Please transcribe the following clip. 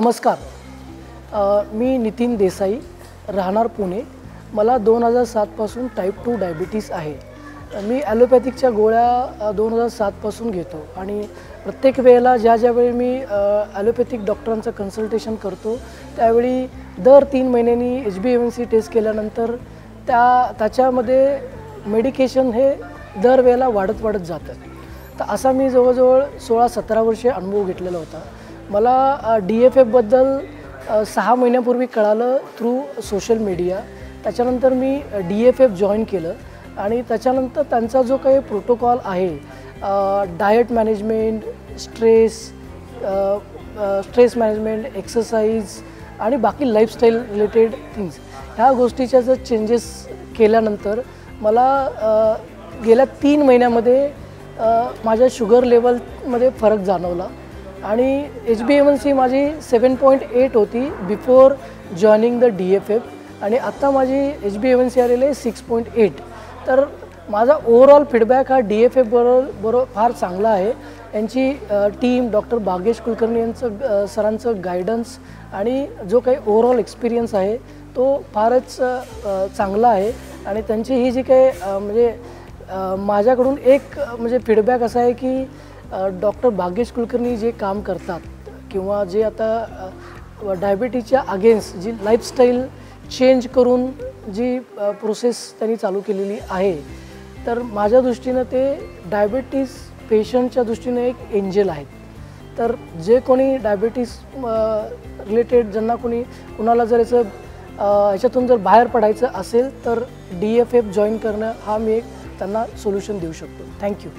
नमस्कार. मी नितीन देसाई, राहणार पुणे. मला 2007 पासून टाईप 2 डायबिटीस आहे. मी ॲलोपॅथिकच्या गोळ्या 2007 पासून घेतो आणि प्रत्येक वेळेला ज्या वेळी मी ॲलोपॅथिक डॉक्टरांचं कन्सल्टेशन करतो त्यावेळी दर 3 महिन्यांनी HbA1c टेस्ट केल्यानंतर त्याच्यामध्ये मेडिकेशन हे दर वेळेला वाढत जातं. तर असा मी जवळजवळ 16-17 वर्षे अनुभव घेतलेला होता. मला DFFबद्दल 6 महिन्यापूर्वी कळालं थ्रू सोशल मीडिया. त्याच्यानंतर मी DFF जॉईन केलं आणि त्याच्यानंतर त्यांचा जो काही प्रोटोकॉल आहे, diet management, stress management, exercise आणि बाकी लाईफस्टाईल रिलेटेड थिंग्स, ह्या गोष्टीच्या जर चेंजेस केल्यानंतर मला गेल्या 3 महिन्यामध्ये माझ्या शुगर लेवलमध्ये फरक जाणवला आणि HbA1c माझी 7.8 होती बिफोर जॉईनिंग द DFF आणि आत्ता माझी HbA1c आलेली आहे 6.8. तर माझा ओव्हरऑल फीडबॅक हा DFF बरोबर फार चांगला आहे. यांची टीम, डॉक्टर भाग्येश कुलकर्णी यांचं सरांचं गायडन्स आणि जो काही ओव्हरऑल एक्सपिरियन्स आहे तो फारच चांगला आहे. आणि त्यांची ही जी काही म्हणजे माझ्याकडून एक म्हणजे फीडबॅक असा आहे की डॉक्टर भाग्येश कुलकर्णी जे काम करतात किंवा जे आता डायबिटीजच्या अगेन्स्ट जी लाईफस्टाईल चेंज करून जी प्रोसेस त्यांनी चालू केलेली आहे, तर माझ्या दृष्टीनं ते डायबिटीज पेशंटच्या दृष्टीने एक एंजल आहेत. तर जे कोणी डायबिटीज रिलेटेड ज्यांना कुणाला जर ह्याच्यातून जर बाहेर पडायचं असेल तर DFF जॉईन करणं हा मी एक त्यांना सोल्युशन देऊ शकतो. थँक्यू.